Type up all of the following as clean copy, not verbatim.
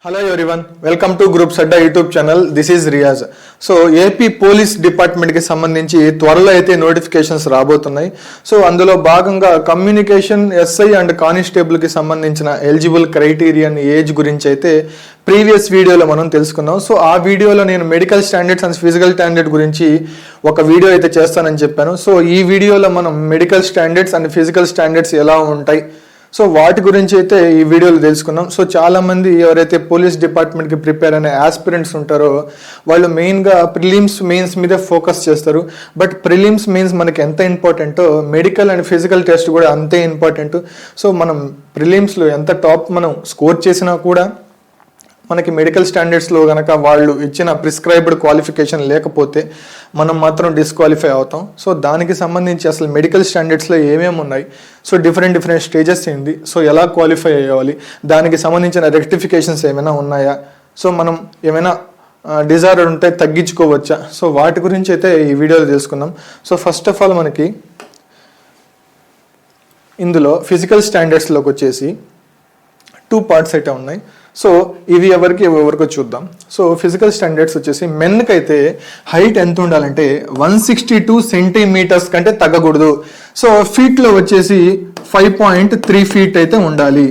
Hello everyone, welcome to Group Sadda YouTube channel. This is Riyaz. So AP police department కి సంబంధించి త్వరలో అయితే notifications రాబోతున్నాయి. So అందులో భాగంగా కమ్యూనికేషన్ ఎస్ఐ అండ్ కానిస్టేబుల్ కి సంబంధించిన ఎలిజిబుల్ క్రైటీరియన్ ఏజ్ గురించి అయితే ప్రీవియస్ వీడియోలో మనం తెలుసుకున్నాం. సో ఆ వీడియోలో నేను medical standards and physical standard గురించి ఒక వీడియో అయితే చేస్తానని చెప్పాను. సో ఈ వీడియోలో మనం medical standards and physical standards ఎలా ఉంటాయి, సో వాటి గురించి అయితే ఈ వీడియోలో తెలుసుకున్నాం. సో చాలా మంది ఎవరైతే పోలీస్ డిపార్ట్మెంట్కి ప్రిపేర్ అయిన ఆస్పిరెంట్స్ ఉంటారో వాళ్ళు మెయిన్గా ప్రిలిమ్స్ మెయిన్స్ మీదే ఫోకస్ చేస్తారు. బట్ ప్రిలిమ్స్ మెయిన్స్ మనకి ఎంత ఇంపార్టెంటో మెడికల్ అండ్ ఫిజికల్ టెస్ట్ కూడా అంతే ఇంపార్టెంట్. సో మనం ప్రిలిమ్స్లో ఎంత టాప్ మనం స్కోర్ చేసినా కూడా మనకి మెడికల్ స్టాండర్డ్స్లో కనుక వాళ్ళు ఇచ్చిన ప్రిస్క్రైబ్డ్ క్వాలిఫికేషన్ లేకపోతే మనం మాత్రం డిస్క్వాలిఫై అవుతాం. సో దానికి సంబంధించి అసలు మెడికల్ స్టాండర్డ్స్లో ఏమేమి ఉన్నాయి, సో డిఫరెంట్ స్టేజెస్ ఏంటి, సో ఎలా క్వాలిఫై అయ్యాలి, దానికి సంబంధించిన రెక్టిఫికేషన్స్ ఏమైనా ఉన్నాయా, సో మనం ఏమైనా డిజార్డర్ ఉంటే తగ్గించుకోవచ్చా, సో వాటి గురించి అయితే ఈ వీడియోలో తెలుసుకుందాం. సో ఫస్ట్ ఆఫ్ ఆల్ మనకి ఇందులో ఫిజికల్ స్టాండర్డ్స్లోకి వచ్చేసి 2 పార్ట్స్ అయితే ఉన్నాయి. సో ఇవి ఎవరికో చూద్దాం. సో ఫిజికల్ స్టాండర్డ్స్ వచ్చేసి మెన్కి అయితే హైట్ ఎంత ఉండాలంటే 162 సెంటీమీటర్స్ కంటే తగ్గకూడదు. సో ఫీట్లో వచ్చేసి 5.3 ఫీట్ అయితే ఉండాలి.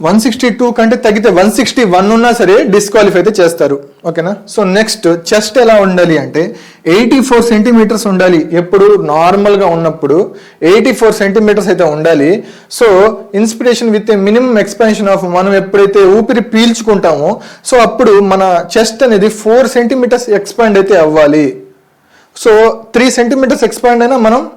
162 కంటే తగ్గితే 161 ఉన్నా సరే డిస్క్వాలిఫై అయితే చేస్తారు. ఓకేనా. సో నెక్స్ట్ చెస్ట్ ఎలా ఉండాలి అంటే 84 సెంటీమీటర్స్ ఉండాలి. ఎప్పుడు నార్మల్గా ఉన్నప్పుడు 84 సెంటీమీటర్స్ అయితే ఉండాలి. So inspiration with a minimum expansion of, మనం ఎప్పుడైతే ఊపిరి పీల్చుకుంటామో సో అప్పుడు మన చెస్ట్ అనేది 4 సెంటీమీటర్స్ ఎక్స్పాండ్ అయితే అవ్వాలి. సో 3 సెంటీమీటర్స్ ఎక్స్పాండ్ అయినా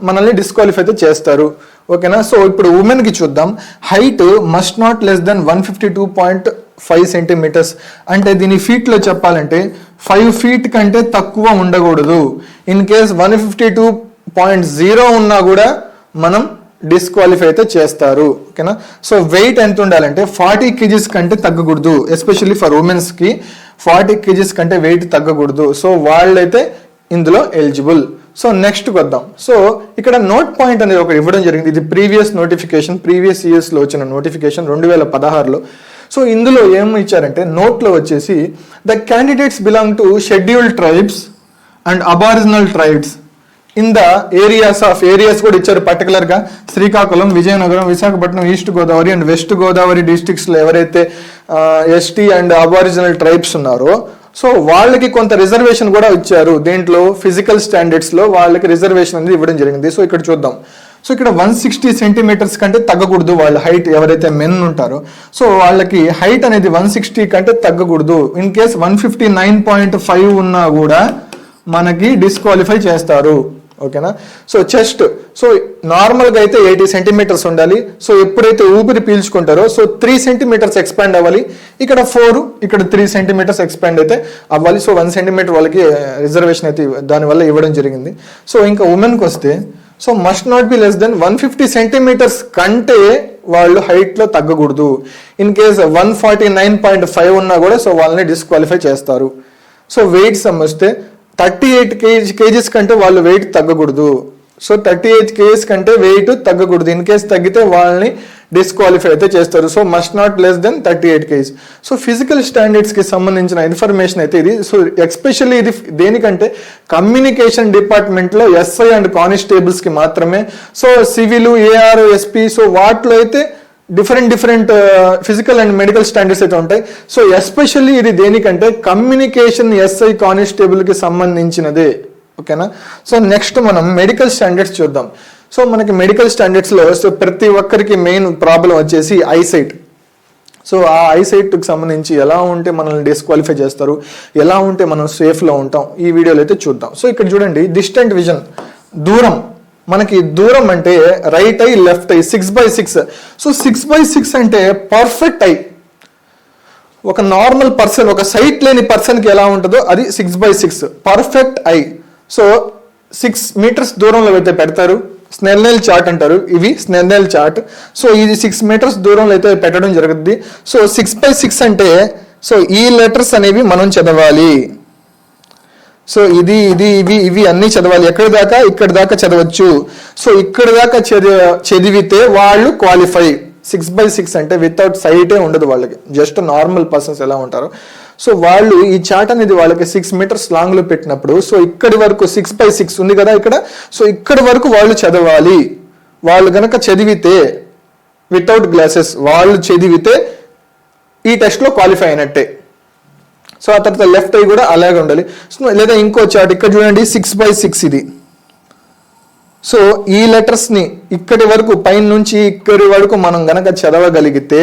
మనల్ని డిస్క్వాలిఫై అయితే చేస్తారు. ఓకేనా. సో ఇప్పుడు ఉమెన్కి చూద్దాం. Height must not less than 152.5 centimetres, అంటే దీని ఫీట్లో చెప్పాలంటే 5 ఫీట్ కంటే తక్కువ ఉండకూడదు. ఇన్ కేస్ 152.0 ఉన్నా కూడా మనం డిస్క్వాలిఫై అయితే చేస్తారు. ఓకేనా. సో వెయిట్ ఎంత ఉండాలంటే 40 kgs కంటే తగ్గకూడదు. ఎస్పెషల్లీ ఫర్ ఉమెన్స్కి 40 kgs కంటే వెయిట్ తగ్గకూడదు. సో వాళ్ళైతే ఇందులో ఎలిజిబుల్. సో నెక్స్ట్ వద్దాం. సో ఇక్కడ నోట్ పాయింట్ అనేది ఒకటి ఇవ్వడం జరిగింది. ఇది ప్రీవియస్ నోటిఫికేషన్, ప్రీవియస్ ఇయర్స్లో వచ్చిన నోటిఫికేషన్ 2016లో. సో ఇందులో ఏమి ఇచ్చారంటే నోట్లో వచ్చేసి the candidates belong to scheduled tribes and aboriginal tribes in the areas కూడా ఇచ్చారు. పర్టికులర్గా Srikakulam, Vizianagaram, Visakhapatnam, east Godavari and west Godavari డిస్ట్రిక్ట్స్లో ఎవరైతే ఎస్టీ అండ్ అబారిజినల్ ట్రైబ్స్ ఉన్నారో సో వాళ్ళకి కొంత రిజర్వేషన్ కూడా ఇచ్చారు. దీంట్లో ఫిజికల్ స్టాండర్డ్స్లో వాళ్ళకి రిజర్వేషన్ అనేది ఇవ్వడం జరిగింది. సో ఇక్కడ చూద్దాం. సో ఇక్కడ 160 సెంటీమీటర్స్ కంటే తగ్గకూడదు వాళ్ళ హైట్, ఎవరైతే మెన్ ఉంటారో సో వాళ్ళకి హైట్ అనేది 160 కంటే తగ్గకూడదు. ఇన్ కేస్ 159.5 ఉన్నా కూడా మనకి డిస్క్వాలిఫై చేస్తారు. ఓకేనా. సో చెస్ట్, సో నార్మల్గా అయితే 80 సెంటీమీటర్స్ ఉండాలి. సో ఎప్పుడైతే ఊపిరి పీల్చుకుంటారో సో 3 సెంటీమీటర్స్ ఎక్స్పాండ్ అవ్వాలి. ఇక్కడ 4, ఇక్కడ 3 సెంటీమీటర్స్ ఎక్స్పాండ్ అయితే అవ్వాలి. సో 1 సెంటీమీటర్ వాళ్ళకి రిజర్వేషన్ అయితే దానివల్ల ఇవ్వడం జరిగింది. సో ఇంకా ఉమెన్కి వస్తే so must not be less than 150 centimetres కంటే వాళ్ళు హైట్లో తగ్గకూడదు. ఇన్ కేస్ 149.5 ఉన్నా కూడా సో వాళ్ళని డిస్క్వాలిఫై చేస్తారు. సో వెయిట్ వస్తే 38 kgs కంటే వాళ్ళు వెయిట్ తగ్గకూడదు. సో 38 kgs కంటే వెయిట్ తగ్గకూడదు. ఇన్ కేస్ తగ్గితే వాళ్ళని డిస్క్వాలిఫై అయితే చేస్తారు. So must not less than 38 kgs. So physical స్టాండర్డ్స్కి సంబంధించిన ఇన్ఫర్మేషన్ అయితే ఇది. సో ఎస్పెషల్లీ ఇది దేనికంటే కమ్యూనికేషన్ డిపార్ట్మెంట్లో ఎస్ఐ అండ్ కానిస్టేబుల్స్కి మాత్రమే. So civil, AR, SP so వాటిలో అయితే different physical and medical standards అయితే ఉంటాయి. సో ఎస్పెషల్లీ ఇది దేనికంటే కమ్యూనికేషన్ ఎస్ఐ కానిస్టేబుల్కి సంబంధించినదే. ఓకేనా. సో నెక్స్ట్ మనం మెడికల్ స్టాండర్డ్స్ చూద్దాం. సో మనకి మెడికల్ స్టాండర్డ్స్లో సో ప్రతి ఒక్కరికి మెయిన్ ప్రాబ్లం వచ్చేసి ఐసైట్. సో ఆ ఐసైట్కి సంబంధించి ఎలా ఉంటే మనల్ని డిస్క్వాలిఫై చేస్తారు, ఎలా ఉంటే మనం సేఫ్లో ఉంటాం, ఈ వీడియోలో అయితే చూద్దాం. సో ఇక్కడ చూడండి, డిస్టెంట్ విజన్, దూరం. మనకి దూరం అంటే right I, left I 6/6. So 6/6 అంటే పర్ఫెక్ట్ ఐ. ఒక నార్మల్ పర్సన్, ఒక సైట్ లేని పర్సన్కి ఎలా ఉంటుందో అది 6/6 పర్ఫెక్ట్ ఐ. సో 6 మీటర్స్ దూరంలో అయితే పెడతారు. స్నెల్ చార్ట్ అంటారు, ఇవి స్నెల్ చార్ట్. సో ఇది 6 మీటర్స్ దూరంలో అయితే పెట్టడం జరుగుతుంది. సో 6/6 అంటే సో ఈ లెటర్స్ అనేవి మనం చదవాలి. సో ఇవి అన్ని చదవాలి. ఎక్కడి దాకా? ఇక్కడ దాకా చదవచ్చు. సో ఇక్కడ దాకా చదివితే వాళ్ళు క్వాలిఫై. 6x6 అంటే వితౌట్ సైటే ఉండదు వాళ్ళకి, జస్ట్ నార్మల్ పర్సన్స్ ఎలా ఉంటారో సో వాళ్ళు ఈ చార్ట్ అనేది వాళ్ళకి 6 మీటర్స్ లాంగ్ లో పెట్టినప్పుడు సో ఇక్కడి వరకు 6x6 ఉంది కదా ఇక్కడ, సో ఇక్కడి వరకు వాళ్ళు చదవాలి. వాళ్ళు గనక చదివితే వితౌట్ గ్లాసెస్ వాళ్ళు చదివితే ఈ టెస్ట్ లో క్వాలిఫై అయినట్టే. సో ఆ తర్వాత లెఫ్ట్ ఐ కూడా అలాగే ఉండాలి. సో లేదా ఇంకో చార్ట్ ఇక్కడ చూడండి 6x6 ఇది. సో ఈ లెటర్స్ ని ఇక్కడి వరకు పైన నుంచి ఇక్కడి వరకు మనం గనక చదవగలిగితే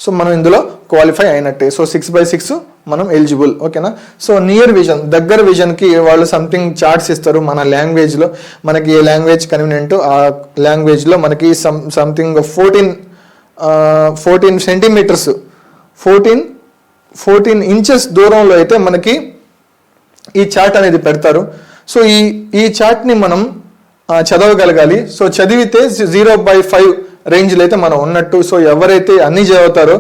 సో మనం ఇందులో క్వాలిఫై అయినట్టే. సో 6x6 మనం ఎలిజిబుల్. ఓకేనా. సో నియర్ విజన్, దగ్గర విజన్ కి వాళ్ళు సంథింగ్ చార్ట్స్ ఇస్తారు మన లాంగ్వేజ్ లో, మనకి ఏ లాంగ్వేజ్ కన్వీనియంట్ ఆ లాంగ్వేజ్ లో మనకి సంథింగ్ 14 సెంటీమీటర్స్ 14 ఇంచెస్ దూరంలో అయితే మనకి ఈ చార్ట్ అనేది పెడతారు. సో ఈ చార్ట్ ని మనం చదవగలగాలి. సో చదివితే 0/5 రేంజ్లో అయితే మనం ఉన్నట్టు. సో ఎవరైతే అన్ని చదువుతారో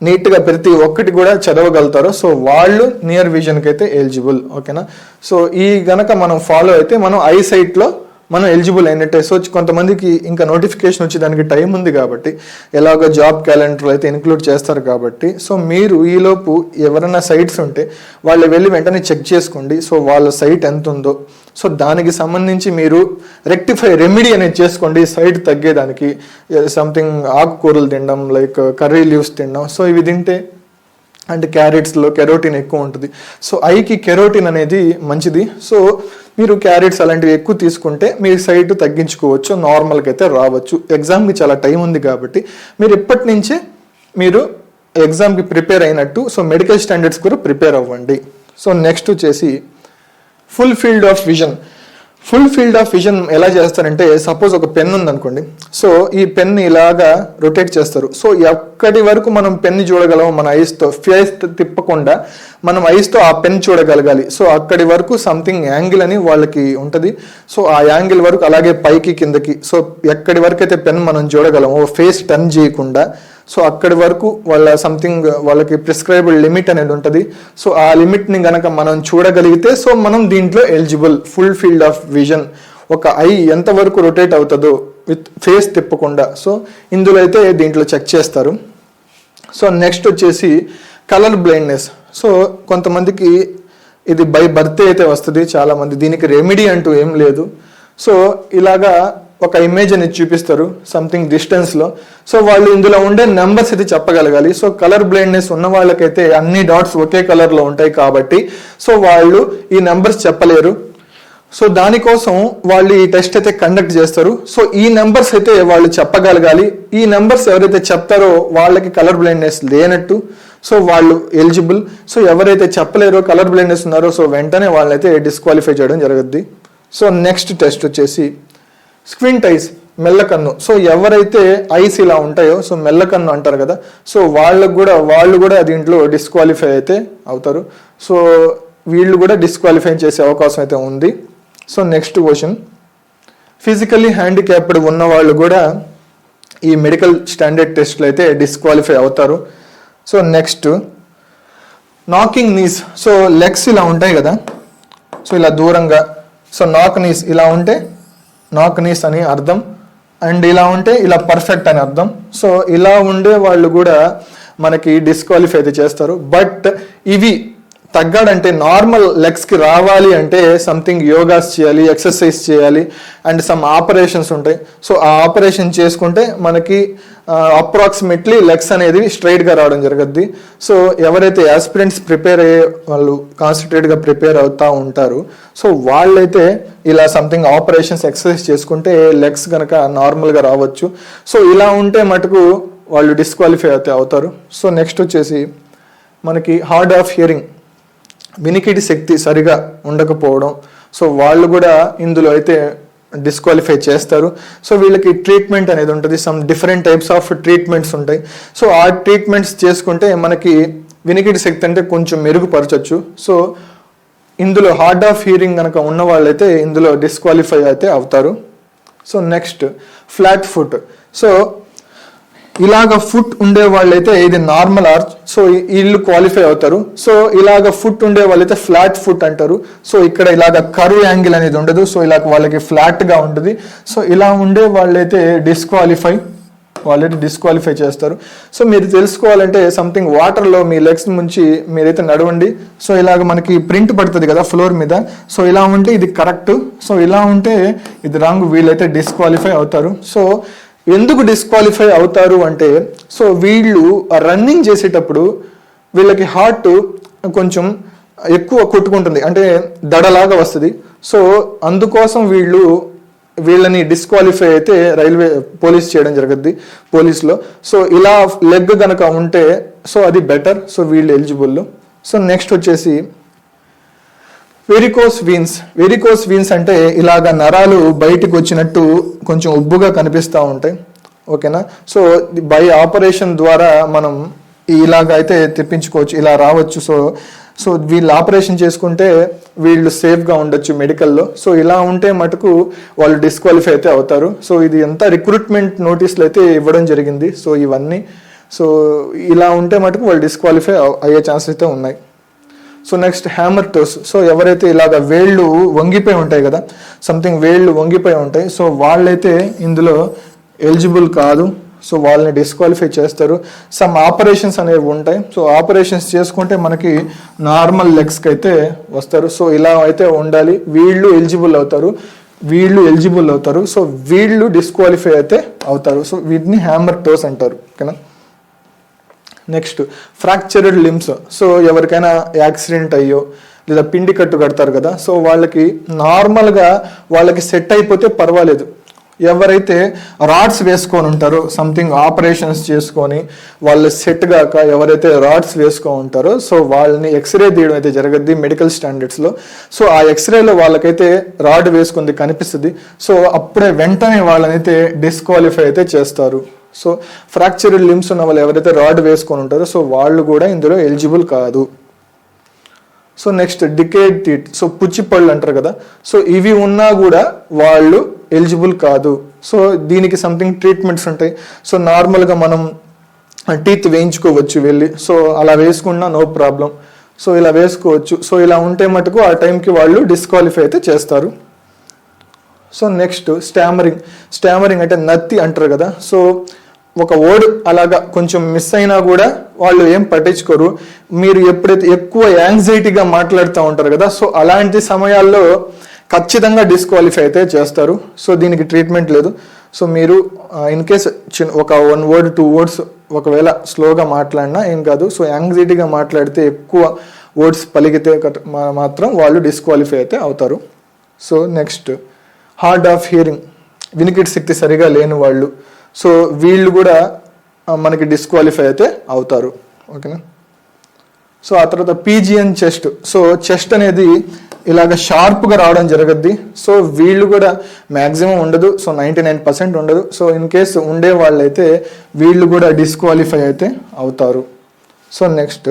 నీట్గా ప్రతి ఒక్కటి కూడా చదవగలుగుతారో సో వాళ్ళు నియర్ విజన్కి అయితే ఎలిజిబుల్. ఓకేనా. సో ఈ గనక మనం ఫాలో అయితే మనం ఐ సైట్లో మనం ఎలిజిబుల్ అయినట్టే. సో కొంతమందికి ఇంకా నోటిఫికేషన్ వచ్చి దానికి టైం ఉంది కాబట్టి ఎలాగో జాబ్ క్యాలెండర్లో అయితే ఇన్క్లూడ్ చేస్తారు కాబట్టి సో మీరు ఈలోపు ఎవరైనా సైట్స్ ఉంటే వాళ్ళు వెళ్ళి వెంటనే చెక్ చేసుకోండి. సో వాళ్ళ సైట్ ఎంత ఉందో సో దానికి సంబంధించి మీరు రెమెడీ అనేది చేసుకోండి. సైట్ తగ్గేదానికి సంథింగ్ ఆకుకూరలు తినడం, లైక్ కర్రీ లీవ్స్ తినడం. సో ఇవి తింటే అంటే క్యారెట్స్లో కెరోటిన్ ఎక్కువ ఉంటుంది. సో ఐకి కెరోటిన్ అనేది మంచిది. సో మీరు క్యారెట్స్ అలాంటివి ఎక్కువ తీసుకుంటే మీ సైట్ తగ్గించుకోవచ్చు, నార్మల్గా అయితే రావచ్చు. ఎగ్జామ్కి చాలా టైం ఉంది కాబట్టి మీరు ఇప్పటి నుంచే మీరు ఎగ్జామ్కి ప్రిపేర్ అయినట్టు సో మెడికల్ స్టాండర్డ్స్ కూడా ప్రిపేర్ అవ్వండి. సో నెక్స్ట్ వచ్చేసి full field of vision. Full field of vision ఎలా చేస్తారంటే సపోజ్ ఒక పెన్ ఉందనుకోండి. సో ఈ పెన్ ఇలాగా రొటేట్ చేస్తారు. సో ఎక్కడి వరకు మనం పెన్ చూడగలము మన ఐస్తో, ఫేస్ తిప్పకుండా మనం ఐస్తో ఆ పెన్ చూడగలగాలి. సో అక్కడి వరకు సంథింగ్ యాంగిల్ అని వాళ్ళకి ఉంటుంది. సో ఆ యాంగిల్ వరకు అలాగే పైకి కిందకి సో ఎక్కడి వరకు అయితే పెన్ మనం చూడగలము ఫేస్ టర్న్ చేయకుండా సో అక్కడి వరకు వాళ్ళ సంథింగ్ వాళ్ళకి ప్రిస్క్రైబుల్ లిమిట్ అనేది ఉంటుంది. సో ఆ లిమిట్ని గనక మనం చూడగలిగితే సో మనం దీంట్లో eligible. Full field of vision, ఒక ఐ ఎంతవరకు రొటేట్ అవుతుందో విత్ ఫేస్ తిప్పకుండా సో ఇందులో అయితే దీంట్లో చెక్ చేస్తారు. సో నెక్స్ట్ వచ్చేసి కలర్ బ్లైండ్నెస్. సో కొంతమందికి ఇది బై బర్త్ అయితే వస్తుంది చాలామంది, దీనికి రెమెడీ అంటూ ఏం లేదు. సో ఇలాగా ఒక ఇమేజ్ అనేది చూపిస్తారు సంథింగ్ డిస్టెన్స్లో. సో వాళ్ళు ఇందులో ఉండే నెంబర్స్ అయితే చెప్పగలగాలి. సో కలర్ బ్లైండ్నెస్ ఉన్న వాళ్ళకైతే అన్ని డాట్స్ ఒకే కలర్లో ఉంటాయి కాబట్టి సో వాళ్ళు ఈ నెంబర్స్ చెప్పలేరు. సో దానికోసం వాళ్ళు ఈ టెస్ట్ అయితే కండక్ట్ చేస్తారు. సో ఈ నెంబర్స్ అయితే వాళ్ళు చెప్పగలగాలి. ఈ నెంబర్స్ ఎవరైతే చెప్తారో వాళ్ళకి కలర్ బ్లైండ్నెస్ లేనట్టు. సో వాళ్ళు ఎలిజిబుల్. సో ఎవరైతే చెప్పలేరో కలర్ బ్లైండ్నెస్ ఉన్నారో సో వెంటనే వాళ్ళైతే డిస్క్వాలిఫై చేయడం జరుగుద్ది. సో నెక్స్ట్ టెస్ట్ వచ్చేసి స్క్వింట్ ఐస్, మెల్లకన్ను. సో ఎవరైతే ఐస్ ఇలా ఉంటాయో సో మెల్లకన్ను అంటారు కదా, సో వాళ్ళు కూడా దీంట్లో డిస్క్వాలిఫై అయితే అవుతారు. సో వీళ్ళు కూడా డిస్క్వాలిఫై చేసే అవకాశం అయితే ఉంది. So next question, physically handicapped ఉన్న వాళ్ళు కూడా ఈ మెడికల్ స్టాండర్డ్ టెస్ట్లో అయితే డిస్క్వాలిఫై అవుతారు. So next knocking knees. So legs ఇలా ఉంటాయి కదా, సో ఇలా దూరంగా. సో నాక్ నీస్ ఇలా ఉంటే నాక్ నీస్ అని అర్థం, అండ్ ఇలా ఉంటే ఇలా పర్ఫెక్ట్ అని అర్థం. సో ఇలా ఉండే వాళ్ళు కూడా మనకి డిస్క్వాలిఫై అయితే చేస్తారు. బట్ ఇవి తగ్గాడంటే నార్మల్ లెగ్స్కి రావాలి అంటే సంథింగ్ యోగాస్ చేయాలి, ఎక్సర్సైజ్ చేయాలి, అండ్ సమ్ ఆపరేషన్స్ ఉంటాయి. సో ఆ ఆపరేషన్ చేసుకుంటే మనకి అప్రాక్సిమేట్లీ లెగ్స్ అనేది స్ట్రైట్గా రావడం జరుగుద్ది. సో ఎవరైతే యాస్పిరెంట్స్ ప్రిపేర్ అయ్యే వాళ్ళు కాన్సన్ట్రేట్గా ప్రిపేర్ అవుతూ ఉంటారు సో వాళ్ళైతే ఇలా సంథింగ్ ఆపరేషన్స్ ఎక్సర్సైజ్ చేసుకుంటే లెగ్స్ కనుక నార్మల్గా రావచ్చు. సో ఇలా ఉంటే మటుకు వాళ్ళు డిస్క్వాలిఫై అయితే అవుతారు. సో నెక్స్ట్ వచ్చేసి మనకి హార్డ్ ఆఫ్ హియరింగ్, వినికిడి శక్తి సరిగా ఉండకపోవడం. సో వాళ్ళు కూడా ఇందులో అయితే డిస్క్వాలిఫై చేస్తారు. సో వీళ్ళకి ట్రీట్మెంట్ అనేది ఉంటుంది, some different types of treatments ఉంటాయి. సో ఆ ట్రీట్మెంట్స్ చేసుకుంటే మనకి వినికిడి శక్తి అంటే కొంచెం మెరుగుపరచవచ్చు. సో ఇందులో హార్డ్ ఆఫ్ హియరింగ్ కనుక ఉన్న వాళ్ళైతే ఇందులో డిస్క్వాలిఫై అయితే అవుతారు. So next flat foot. So ఇలాగ ఫుట్ ఉండే వాళ్ళైతే ఇది నార్మల్ ఆర్చ్, సో వీళ్ళు క్వాలిఫై అవుతారు. సో ఇలాగ ఫుట్ ఉండే వాళ్ళైతే ఫ్లాట్ ఫుట్ అంటారు. సో ఇక్కడ ఇలాగ కర్వ్ యాంగిల్ అనేది ఉండదు, సో ఇలా వాళ్ళకి ఫ్లాట్గా ఉంటుంది. సో ఇలా ఉండే వాళ్ళైతే డిస్క్వాలిఫై ఆల్రెడీ డిస్క్వాలిఫై చేస్తారు. సో మీరు తెలుసుకోవాలంటే సంథింగ్ వాటర్లో మీ లెగ్స్ ముంచి మీరైతే నడవండి. సో ఇలాగ మనకి ప్రింట్ పడుతుంది కదా ఫ్లోర్ మీద. సో ఇలా ఉంటే ఇది కరెక్ట్, సో ఇలా ఉంటే ఇది రాంగ్, వీళ్ళైతే డిస్క్వాలిఫై అవుతారు. సో ఎందుకు డిస్క్వాలిఫై అవుతారు అంటే, సో వీళ్ళు రన్నింగ్ చేసేటప్పుడు వీళ్ళకి హార్ట్ కొంచెం ఎక్కువ కొట్టుకుంటుంది, అంటే దడలాగా వస్తుంది. సో అందుకోసం వీళ్ళని డిస్క్వాలిఫై అయితే పోలీస్ చేయడం జరుగుద్ది పోలీస్లో. సో ఇలా లెగ్ కనుక ఉంటే సో అది బెటర్, సో వీళ్ళు ఎలిజిబుల్. సో నెక్స్ట్ వచ్చేసి వెరికోస్ వీన్స్ అంటే ఇలాగ నరాలు బయటికి వచ్చినట్టు కొంచెం ఉబ్బుగా కనిపిస్తూ ఉంటాయి, ఓకేనా. సో బై ఆపరేషన్ ద్వారా మనం ఇలాగ అయితే తెప్పించుకోవచ్చు, ఇలా రావచ్చు. సో వీళ్ళు ఆపరేషన్ చేసుకుంటే వీళ్ళు సేఫ్గా ఉండొచ్చు మెడికల్లో. సో ఇలా ఉంటే మటుకు వాళ్ళు డిస్క్వాలిఫై అయితే అవుతారు. సో ఇది ఎంత రిక్రూట్మెంట్ నోటీసులు అయితే ఇవ్వడం జరిగింది. సో ఇవన్నీ సో ఇలా ఉంటే మటుకు వాళ్ళు డిస్క్వాలిఫై అయ్యే ఛాన్సెస్ అయితే ఉన్నాయి. So next hammer toes. So ఎవరైతే ఇలాగ వేళ్ళు వంగిపోయి ఉంటాయి కదా, సంథింగ్ వేళ్ళు వంగిపోయి ఉంటాయి, సో వాళ్ళైతే ఇందులో ఎలిజిబుల్ కాదు. సో వాళ్ళని డిస్క్వాలిఫై చేస్తారు. సమ్ ఆపరేషన్స్ అనేవి ఉంటాయి. సో ఆపరేషన్స్ చేసుకుంటే మనకి నార్మల్ లెగ్స్కి అయితే వస్తారు. సో ఇలా అయితే ఉండాలి, వీళ్ళు ఎలిజిబుల్ అవుతారు. సో వీళ్ళు డిస్క్వాలిఫై అయితే అవుతారు. సో వీటిని హ్యామర్ టోస్ అంటారు, ఓకేనా. Next fractured limbs. సో ఎవరికైనా యాక్సిడెంట్ అయ్యో లేదా పిండి కట్టు కడతారు కదా, సో వాళ్ళకి నార్మల్గా వాళ్ళకి సెట్ అయిపోతే పర్వాలేదు. ఎవరైతే రాడ్స్ వేసుకొని ఉంటారో, సంథింగ్ ఆపరేషన్స్ చేసుకొని వాళ్ళు సెట్ గాక ఎవరైతే రాడ్స్ వేసుకొని ఉంటారో, సో వాళ్ళని ఎక్స్రే తీయడం అయితే జరగద్ది మెడికల్ స్టాండర్డ్స్లో. సో ఆ ఎక్స్రేలో వాళ్ళకైతే రాడ్ వేసుకుంది కనిపిస్తుంది. సో అప్పుడే వెంటనే వాళ్ళనైతే డిస్క్వాలిఫై అయితే చేస్తారు. సో ఫ్రాక్చర్డ్ లిమ్స్ ఉన్న వాళ్ళు ఎవరైతే రాడ్ వేసుకొని ఉంటారో సో వాళ్ళు కూడా ఇందులో ఎలిజిబుల్ కాదు. So next decayed teeth. So పుచ్చిపళ్ళు అంటారు కదా, సో ఇవి ఉన్నా కూడా వాళ్ళు ఎలిజిబుల్ కాదు. సో దీనికి సంథింగ్ ట్రీట్మెంట్స్ ఉంటాయి. సో నార్మల్గా మనం టీత్ వేయించుకోవచ్చు వెళ్ళి, సో అలా వేసుకున్నా నో ప్రాబ్లం. సో ఇలా వేసుకోవచ్చు. సో ఇలా ఉంటే మటుకు ఆ టైంకి వాళ్ళు డిస్క్వాలిఫై అయితే చేస్తారు. సో నెక్స్ట్ స్టామరింగ్ అంటే నత్తి అంటారు కదా. సో ఒక వర్డ్ అలాగా కొంచెం మిస్ అయినా కూడా వాళ్ళు ఏం పట్టించుకోరు. మీరు ఎప్పుడైతే ఎక్కువ యాంగ్జైటీగా మాట్లాడుతూ ఉంటారు కదా, సో అలాంటి సమయాల్లో ఖచ్చితంగా డిస్క్వాలిఫై అయితే చేస్తారు. సో దీనికి ట్రీట్మెంట్ లేదు. సో మీరు ఇన్ కేస్ ఒక 1 word 2 words ఒకవేళ స్లోగా మాట్లాడినా ఏం కాదు. సో యాంగ్జైటీగా మాట్లాడితే ఎక్కువ వర్డ్స్ పలికితే మాత్రం వాళ్ళు డిస్క్వాలిఫై అయితే అవుతారు. So next hard of hearing, వినికిడి శక్తి సరిగా లేని వాళ్ళు, సో వీళ్ళు కూడా మనకి డిస్క్వాలిఫై అయితే అవుతారు, ఓకేనా. సో ఆ తర్వాత పీజియన్ చెస్ట్. సో చెస్ట్ అనేది ఇలాగ షార్ప్గా రావడం జరగద్ది. సో వీళ్ళు కూడా మ్యాక్సిమం ఉండదు, సో 99% ఉండదు. సో ఇన్ కేసు ఉండే వాళ్ళైతే వీళ్ళు కూడా డిస్క్వాలిఫై అయితే అవుతారు. సో నెక్స్ట్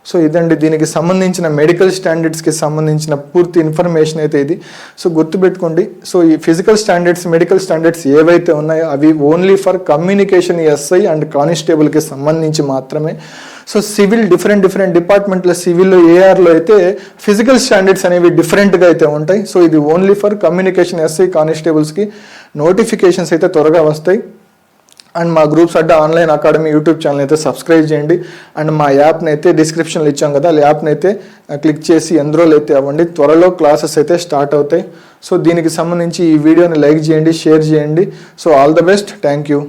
సో ఇదండి దీనికి సంబంధించిన మెడికల్ స్టాండర్డ్స్కి సంబంధించిన పూర్తి ఇన్ఫర్మేషన్ అయితే ఇది. సో గుర్తుపెట్టుకోండి, సో ఈ ఫిజికల్ స్టాండర్డ్స్ మెడికల్ స్టాండర్డ్స్ ఏవైతే ఉన్నాయో అవి only for communication SI and కానిస్టేబుల్కి సంబంధించి మాత్రమే. సో సివిల్ డిఫరెంట్ డిపార్ట్మెంట్లో సివిల్లో ఏఆర్లో అయితే ఫిజికల్ స్టాండర్డ్స్ అనేవి డిఫరెంట్గా అయితే ఉంటాయి. సో ఇది ఓన్లీ ఫర్ కమ్యూనికేషన్ ఎస్ఐ కానిస్టేబుల్స్కి నోటిఫికేషన్స్ అయితే త్వరగా వస్తాయి. అండ్ మా groups Adda online academy YouTube channel అయితే సబ్స్క్రైబ్ చేయండి. అండ్ మా యాప్ని అయితే డిస్క్రిప్షన్లో ఇచ్చాం కదా, ఆ యాప్ని అయితే క్లిక్ చేసి ఎన్రోల్ అయితే అవ్వండి. త్వరలో క్లాసెస్ అయితే స్టార్ట్ అవుతాయి. సో దీనికి సంబంధించి ఈ వీడియోని లైక్ చేయండి, షేర్ చేయండి. So all the best, thank you.